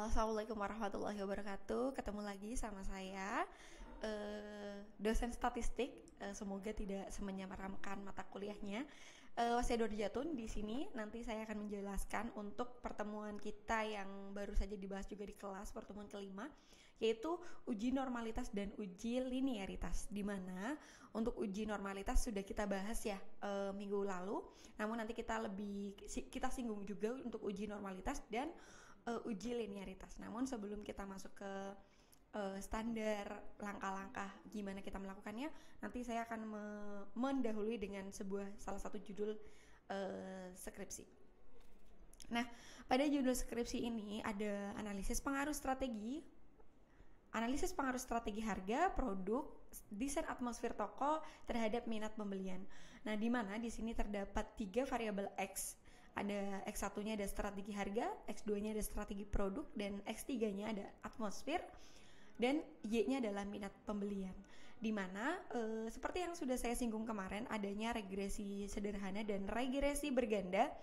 Halo, assalamualaikum warahmatullahi wabarakatuh. Ketemu lagi sama saya, dosen statistik. Semoga tidak menyeramkan mata kuliahnya. Saya Dorjatun di sini. Nanti saya akan menjelaskan untuk pertemuan kita yang baru saja dibahas juga di kelas, pertemuan kelima, yaitu uji normalitas dan uji linearitas. Di mana untuk uji normalitas sudah kita bahas ya minggu lalu. Namun nanti kita singgung juga untuk uji normalitas dan uji linearitas. Namun sebelum kita masuk ke standar langkah-langkah gimana kita melakukannya, nanti saya akan mendahului dengan salah satu judul skripsi. Nah, pada judul skripsi ini ada analisis pengaruh strategi harga, produk, desain atmosfer toko terhadap minat pembelian. Nah, di mana di sini terdapat 3 variabel X. Ada X1-nya ada strategi harga, X2-nya ada strategi produk, dan X3-nya ada atmosfer, dan Y-nya adalah minat pembelian. Di mana seperti yang sudah saya singgung kemarin, adanya regresi sederhana dan regresi berganda.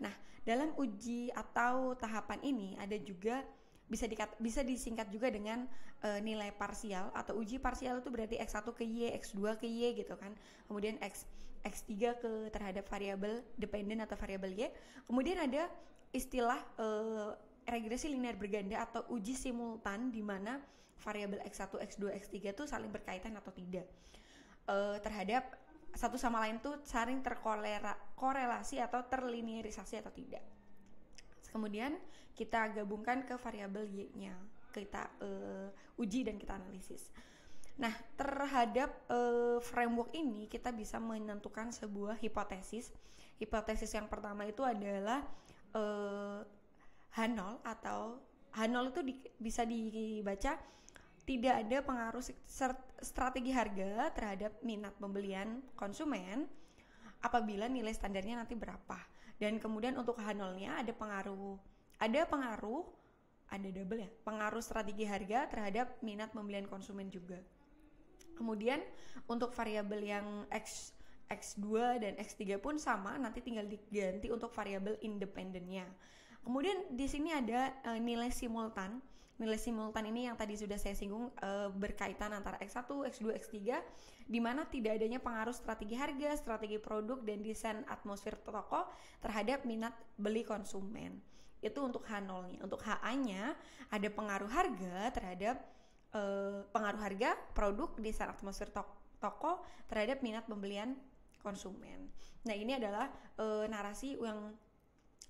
Nah, dalam uji atau tahapan ini ada juga bisa disingkat juga dengan nilai parsial atau uji parsial. Itu berarti X1 ke Y, X2 ke Y gitu kan. Kemudian X3 terhadap variabel dependen atau variabel Y. Kemudian ada istilah regresi linear berganda atau uji simultan, di mana variabel X1, X2, X3 itu saling berkaitan atau tidak terhadap satu sama lain tuh saling terkorelasi atau terlinearisasi atau tidak. Kemudian kita gabungkan ke variabel Y-nya, kita uji dan kita analisis. Nah, terhadap framework ini kita bisa menentukan sebuah hipotesis. Hipotesis yang pertama itu adalah H0 atau H0 itu bisa dibaca tidak ada pengaruh strategi harga terhadap minat pembelian konsumen apabila nilai standarnya nanti berapa. Dan kemudian untuk H0-nya ada pengaruh strategi harga terhadap minat pembelian konsumen juga. Kemudian untuk variabel yang X2 dan X3 pun sama, nanti tinggal diganti untuk variabel independennya. Kemudian di sini ada nilai simultan. Nilai simultan ini yang tadi sudah saya singgung, berkaitan antara X1, X2, X3, di mana tidak adanya pengaruh strategi harga, strategi produk, dan desain atmosfer toko terhadap minat beli konsumen. Itu untuk H0-nya. Untuk HA-nya ada pengaruh harga terhadap pengaruh harga, produk, desain atmosfer toko terhadap minat pembelian konsumen. Nah, ini adalah narasi yang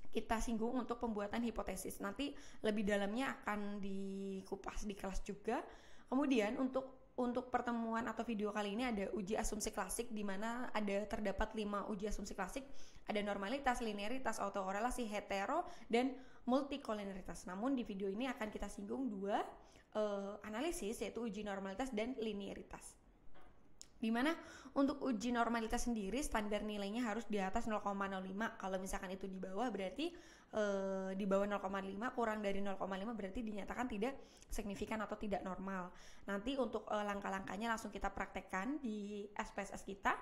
kita singgung untuk pembuatan hipotesis. Nanti lebih dalamnya akan dikupas di kelas juga. Kemudian untuk pertemuan atau video kali ini ada uji asumsi klasik, di mana terdapat 5 uji asumsi klasik. Ada normalitas, linearitas, autokorelasi, hetero, dan multikoliniaritas. Namun di video ini akan kita singgung 2 analisis, yaitu uji normalitas dan linearitas. Dimana untuk uji normalitas sendiri standar nilainya harus di atas 0,05. Kalau misalkan itu di bawah berarti di bawah 0,5, kurang dari 0,5 berarti dinyatakan tidak signifikan atau tidak normal. Nanti untuk langkah-langkahnya langsung kita praktekkan di SPSS kita.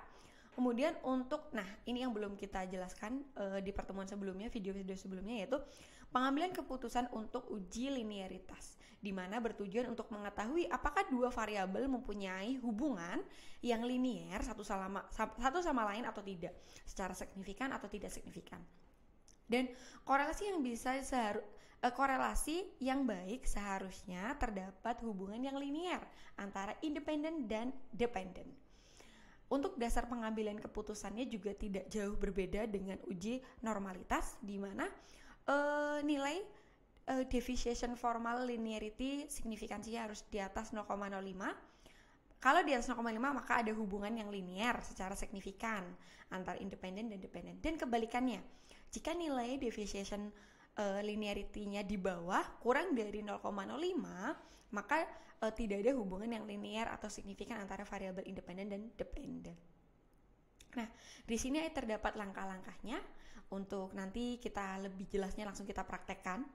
Kemudian ini yang belum kita jelaskan di pertemuan sebelumnya, video-video sebelumnya, yaitu pengambilan keputusan untuk uji linearitas, di mana bertujuan untuk mengetahui apakah 2 variabel mempunyai hubungan yang linier satu sama lain atau tidak, secara signifikan atau tidak signifikan. Dan korelasi yang baik seharusnya terdapat hubungan yang linier antara independen dan dependen. Untuk dasar pengambilan keputusannya juga tidak jauh berbeda dengan uji normalitas, di mana nilai deviation formal linearity signifikansinya harus di atas 0,05. Kalau di atas 0,5 maka ada hubungan yang linier secara signifikan antara independen dan dependen. Dan kebalikannya, jika nilai deviation linearity-nya di bawah, kurang dari 0,05, maka tidak ada hubungan yang linier atau signifikan antara variabel independen dan dependen. Nah, di sini terdapat langkah-langkahnya. Untuk nanti kita lebih jelasnya langsung kita praktekkan.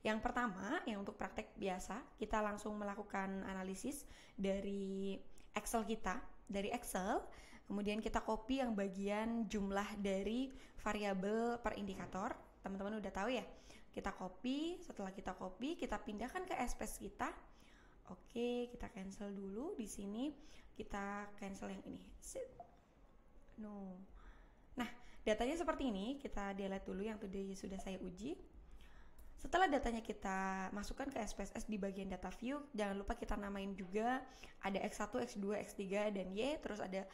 Yang pertama, yang untuk praktek biasa, kita langsung melakukan analisis dari Excel kita. Dari Excel, kemudian kita copy yang bagian jumlah dari variabel per indikator. Teman-teman udah tahu ya, kita copy. Setelah kita copy, kita pindahkan ke space kita. Oke, kita cancel dulu di sini. Kita cancel yang ini. No. Nah, datanya seperti ini. Kita delete dulu yang tadi sudah saya uji. Setelah datanya kita masukkan ke SPSS di bagian data view, jangan lupa kita namain juga ada X1, X2, X3 dan Y, terus ada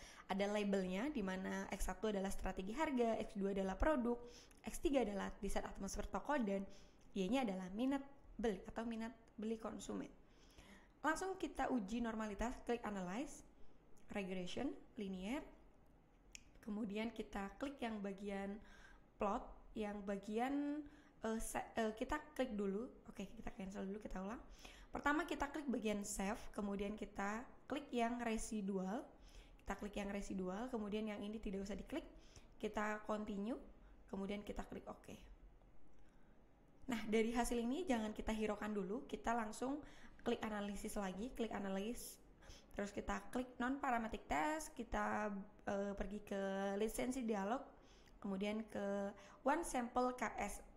labelnya di mana X1 adalah strategi harga, X2 adalah produk, X3 adalah desain atmosfer toko, dan Y-nya adalah minat beli atau minat beli konsumen. Langsung kita uji normalitas, klik analyze, regression, linear. Kemudian kita klik yang bagian plot, yang bagian kita klik dulu. Oke, kita cancel dulu, kita ulang. Pertama kita klik bagian save, kemudian kita klik yang residual. Kita klik yang residual, kemudian yang ini tidak usah diklik. Kita continue, kemudian kita klik OK. Nah, dari hasil ini jangan kita hiraukan dulu, kita langsung klik analisis lagi, klik analysis. Terus kita klik non-parametric test, kita pergi ke lisensi dialog, kemudian ke one sample KS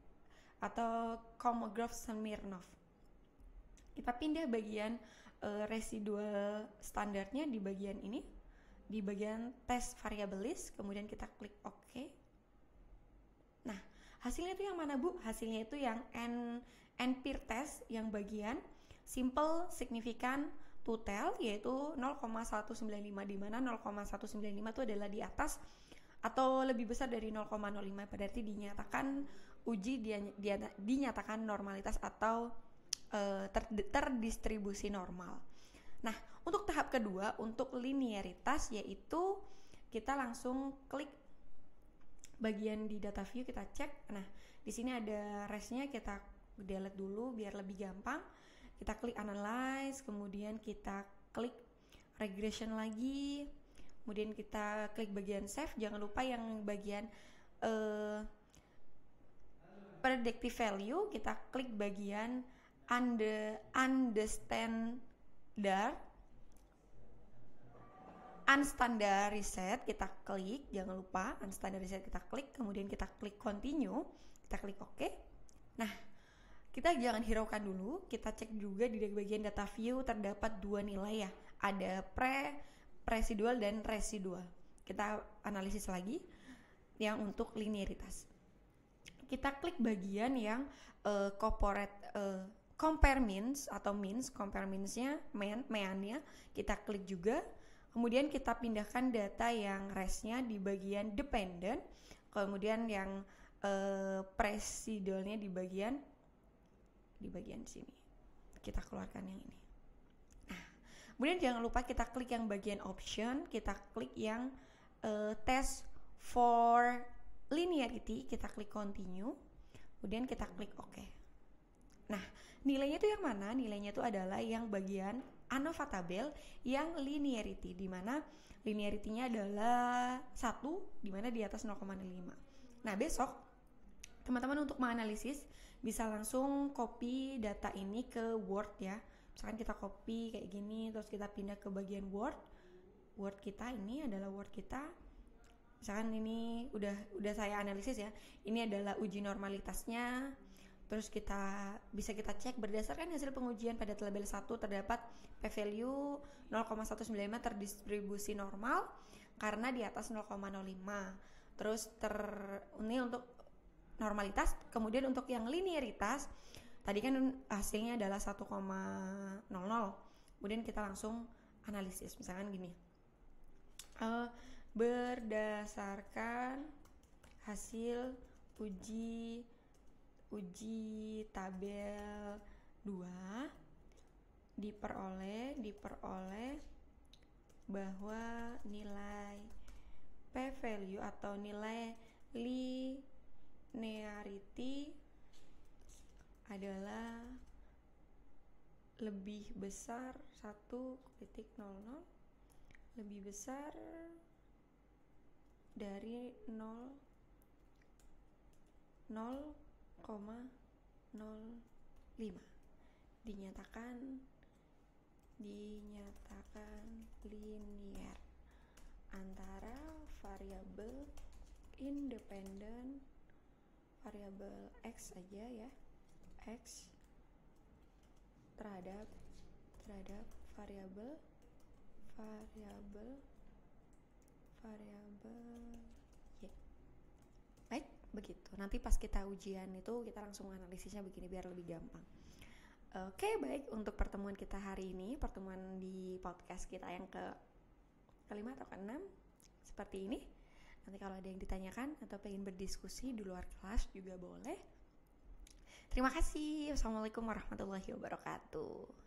atau Kolmogorov Smirnov. Kita pindah bagian residual standarnya di bagian ini, di bagian test variable list, kemudian kita klik OK. Nah, hasilnya itu yang mana, Bu? Hasilnya itu yang NPIR test yang bagian simple, significant, to tell, yaitu 0,195, di mana 0,195 itu adalah di atas atau lebih besar dari 0,05, berarti dinyatakan dinyatakan normalitas atau terdistribusi normal. Nah, untuk tahap kedua, untuk linearitas, yaitu kita langsung klik bagian di data view, kita cek. Nah, di sini ada rest-nya, kita delete dulu biar lebih gampang. Kita klik analyze, kemudian kita klik regression lagi, kemudian kita klik bagian save. Jangan lupa yang bagian predictive value, kita klik bagian unstandard reset, kita klik, jangan lupa unstandard reset kita klik, kemudian kita klik continue, kita klik OK. Nah, kita jangan hiraukan dulu, kita cek juga di bagian data view terdapat dua nilai ya, ada residual dan residual. Kita analisis lagi yang untuk linearitas. Kita klik bagian yang compare means atau means, compare means-nya, mean-nya, kita klik juga. Kemudian kita pindahkan data yang rest-nya di bagian dependent, kemudian yang residualnya di bagian sini. Kita keluarkan yang ini. Nah, kemudian jangan lupa kita klik yang bagian option, kita klik yang test for linearity, kita klik continue, kemudian kita klik OK. Nah, nilainya itu yang mana? Nilainya itu adalah yang bagian ANOVA tabel yang linearity, di mana linearity-nya adalah 1, di mana di atas 0,5. Nah, besok teman-teman untuk menganalisis bisa langsung copy data ini ke Word ya. Misalkan kita copy kayak gini, terus kita pindah ke bagian Word kita, ini adalah Word kita. Misalkan ini udah saya analisis ya, ini adalah uji normalitasnya. Terus bisa kita cek berdasarkan hasil pengujian pada label 1 terdapat p-value 0,195 terdistribusi normal karena di atas 0,05. Terus ini untuk normalitas. Kemudian untuk yang linearitas tadi kan hasilnya adalah 1,00. Kemudian kita langsung analisis, misalkan gini. Berdasarkan hasil uji tabel 2 diperoleh bahwa nilai p-value atau nilai linearity adalah lebih besar 1,00, lebih besar dari 0,05, dinyatakan linear antara variabel independen, variabel X aja ya, X terhadap variabel Y. Baik, begitu. Nanti pas kita ujian itu kita langsung analisisnya begini biar lebih gampang. Oke, baik, untuk pertemuan kita hari ini, pertemuan di podcast kita yang kelima atau keenam seperti ini. Nanti kalau ada yang ditanyakan atau pengen berdiskusi di luar kelas juga boleh. Terima kasih. Wassalamualaikum warahmatullahi wabarakatuh.